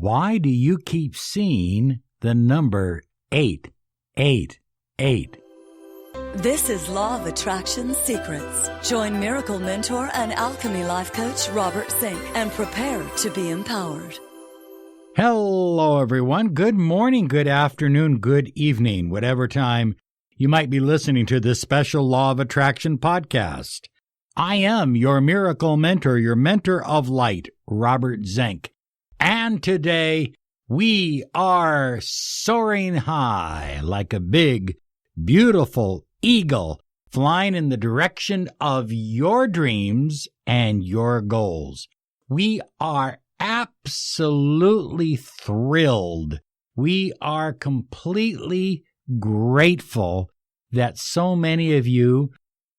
Why do you keep seeing the number 888? This is Law of Attraction Secrets. Join Miracle Mentor and Alchemy Life Coach Robert Zink and prepare to be empowered. Hello, everyone. Good morning, good afternoon, good evening, whatever time you might be listening to this special Law of Attraction podcast. I am your miracle mentor, your mentor of light, Robert Zink. And today we are soaring high like a big, beautiful eagle flying in the direction of your dreams and your goals. We are absolutely thrilled. We are completely grateful that so many of you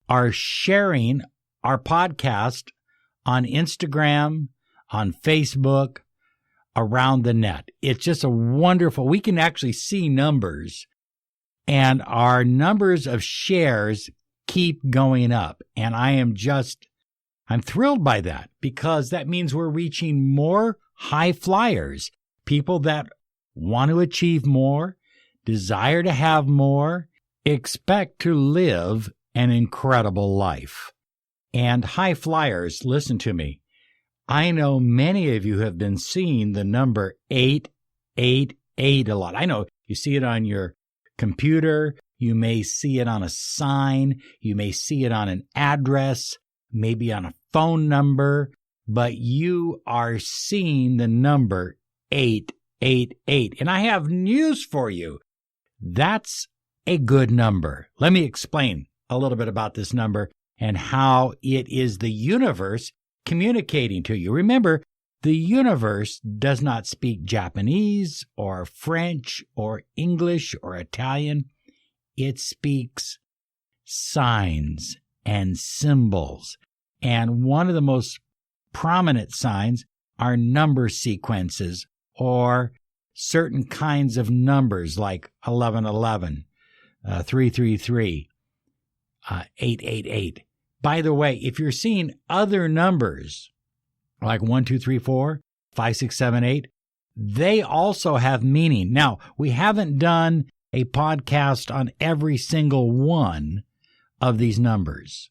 are sharing our podcast on Instagram, on Facebook, around the net. It's just a wonderful, we can actually see numbers, and our numbers of shares keep going up. And I'm thrilled by that, because that means we're reaching more high flyers, people that want to achieve more, desire to have more, expect to live an incredible life. And high flyers, listen to me. I know many of you have been seeing the number 888 a lot. I know you see it on your computer. You may see it on a sign. You may see it on an address, maybe on a phone number, but you are seeing the number 888. And I have news for you. That's a good number. Let me explain a little bit about this number and how it is the universe communicating to you. Remember, the universe does not speak Japanese or French or English or Italian. It speaks signs and symbols. And one of the most prominent signs are number sequences or certain kinds of numbers like 1111, 333, 888. By the way, if you're seeing other numbers like 1, 2, 3, 4, 5, 6, 7, 8, they also have meaning. Now, we haven't done a podcast on every single one of these numbers,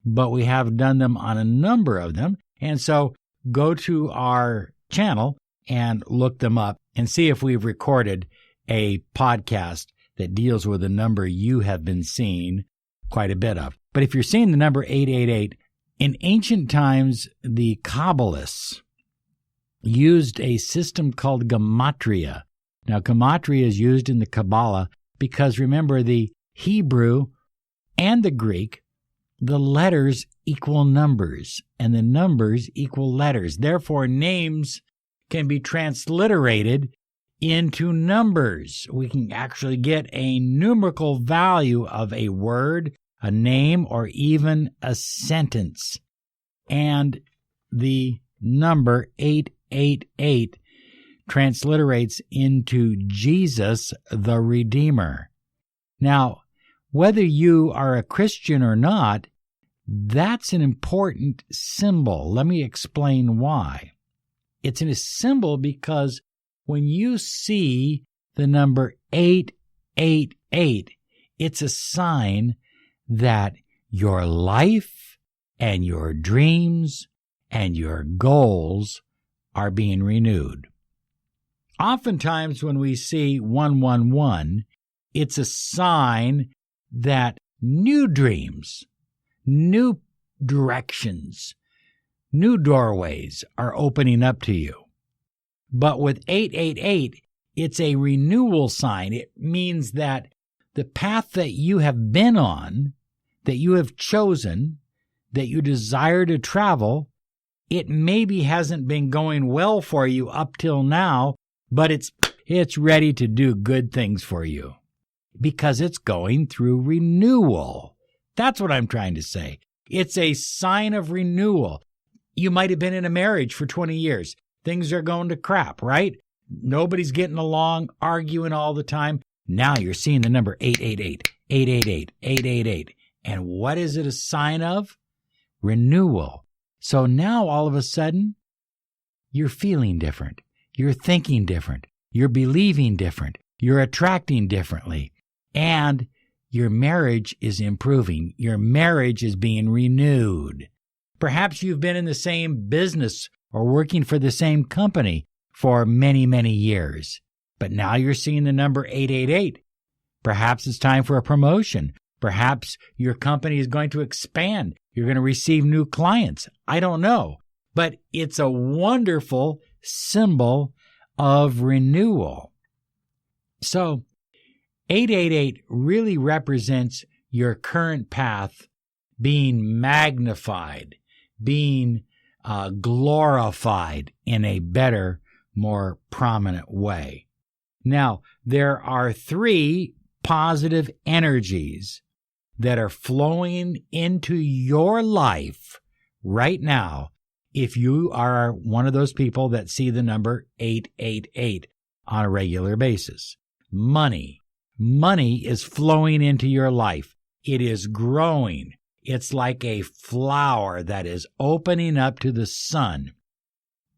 but we have done them on a number of them. And so go to our channel and look them up and see if we've recorded a podcast that deals with a number you have been seeing quite a bit of. But if you're seeing the number 888, in ancient times, the Kabbalists used a system called gematria. Now, gematria is used in the Kabbalah because, remember, the Hebrew and the Greek, the letters equal numbers, and the numbers equal letters. Therefore, names can be transliterated into numbers. We can actually get a numerical value of a word, a name, or even a sentence. And the number 888 transliterates into Jesus the Redeemer. Now, whether you are a Christian or not, that's an important symbol. Let me explain why. It's a symbol because when you see the number 888, it's a sign that your life and your dreams and your goals are being renewed. Oftentimes when we see 111, it's a sign that new dreams, new directions, new doorways are opening up to you. But with 888, it's a renewal sign. It means that the path that you have been on, that you have chosen, that you desire to travel, it maybe hasn't been going well for you up till now, but it's ready to do good things for you because it's going through renewal. That's what I'm trying to say. It's a sign of renewal. You might have been in a marriage for 20 years. Things are going to crap, right? Nobody's getting along, arguing all the time. Now you're seeing the number 888, 888, 888. And what is it a sign of? Renewal. So now all of a sudden, you're feeling different. You're thinking different. You're believing different. You're attracting differently. And your marriage is improving. Your marriage is being renewed. Perhaps you've been in the same business or working for the same company for many, many years. But now you're seeing the number 888. Perhaps it's time for a promotion. Perhaps your company is going to expand. You're going to receive new clients. I don't know. But it's a wonderful symbol of renewal. So 888 really represents your current path being magnified, being glorified in a better, more prominent way. Now, there are 3 positive energies that are flowing into your life right now if you are one of those people that see the number 888 on a regular basis. Money. Money is flowing into your life. It is growing. It's like a flower that is opening up to the sun.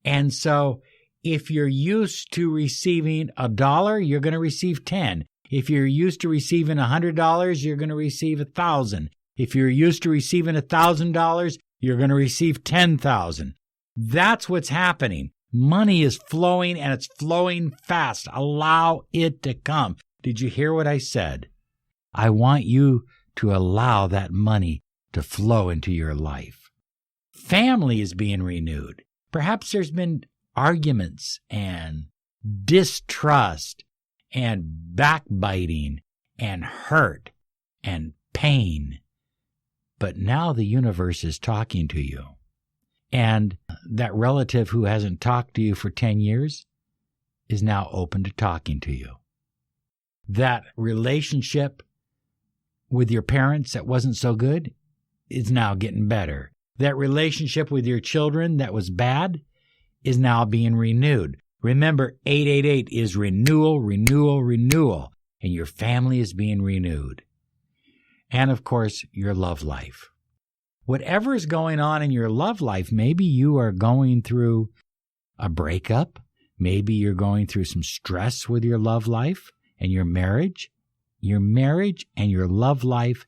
And so if you're used to receiving $1, you're going to receive 10. If you're used to receiving $100, you're going to receive 1,000. If you're used to receiving $1,000, you're going to receive 10,000. That's what's happening. Money is flowing, and it's flowing fast. Allow it to come. Did you hear what I said? I want you to allow that money to flow into your life. Family is being renewed. Perhaps there's been arguments and distrust and backbiting and hurt and pain. But now the universe is talking to you. And that relative who hasn't talked to you for 10 years is now open to talking to you. That relationship with your parents that wasn't so good is now getting better. That relationship with your children that was bad is now being renewed. Remember, 888 is renewal, renewal, renewal, and your family is being renewed. And, of course, your love life. Whatever is going on in your love life, maybe you are going through a breakup. Maybe you're going through some stress with your love life and your marriage. Your marriage and your love life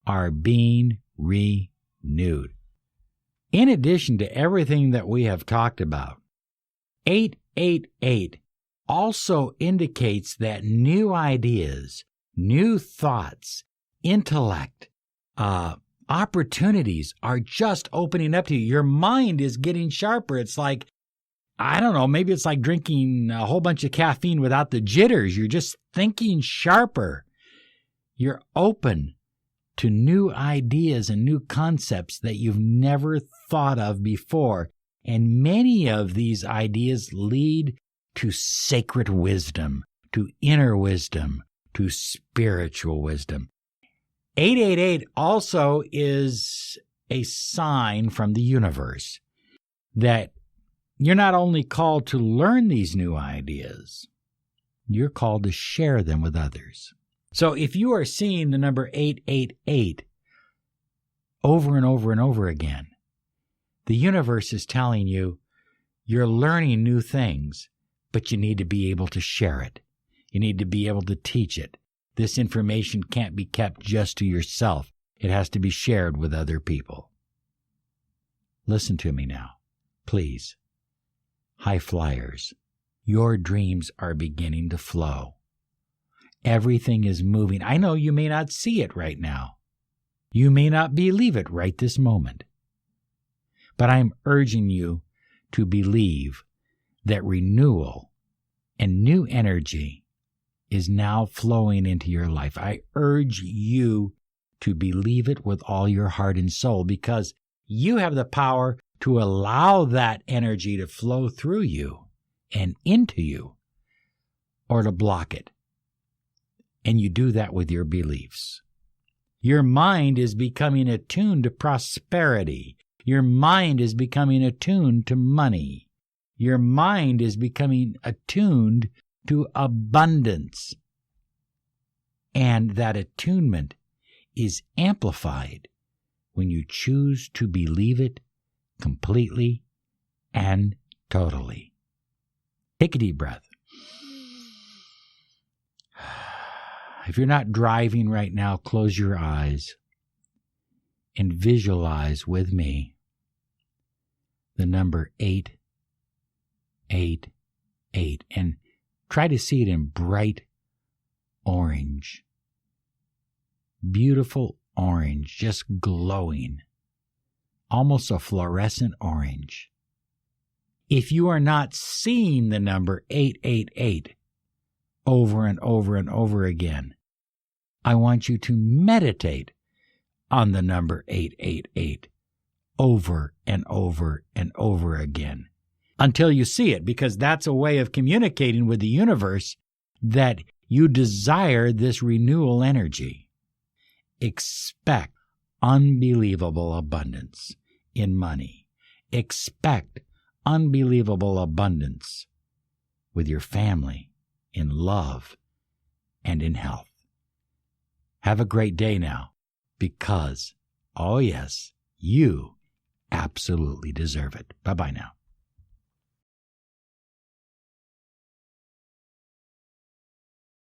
are being renewed. In addition to everything that we have talked about, 888 also indicates that new ideas, new thoughts, intellect, opportunities are just opening up to you. Your mind is getting sharper. It's like, I don't know, maybe it's like drinking a whole bunch of caffeine without the jitters. You're just thinking sharper. You're open to new ideas and new concepts that you've never thought of before. And many of these ideas lead to sacred wisdom, to inner wisdom, to spiritual wisdom. 888 also is a sign from the universe that you're not only called to learn these new ideas, you're called to share them with others. So if you are seeing the number 888 over and over and over again, the universe is telling you you're learning new things, but you need to be able to share it. You need to be able to teach it. This information can't be kept just to yourself. It has to be shared with other people. Listen to me now, please. High flyers, your dreams are beginning to flow. Everything is moving. I know you may not see it right now. You may not believe it right this moment. But I'm urging you to believe that renewal and new energy is now flowing into your life. I urge you to believe it with all your heart and soul, because you have the power to allow that energy to flow through you and into you, or to block it. And you do that with your beliefs. Your mind is becoming attuned to prosperity. Your mind is becoming attuned to money. Your mind is becoming attuned to abundance. And that attunement is amplified when you choose to believe it completely and totally. Take a deep breath. If you're not driving right now, close your eyes and visualize with me the number 888, and try to see it in bright orange. Beautiful orange, just glowing, almost a fluorescent orange. If you are not seeing the number 888 over and over and over again, I want you to meditate on the number 888 over and over and over again until you see it, because that's a way of communicating with the universe that you desire this renewal energy. Expect unbelievable abundance in money. Expect unbelievable abundance with your family, in love, and in health. Have a great day now, because, oh yes, you absolutely deserve it. Bye-bye now.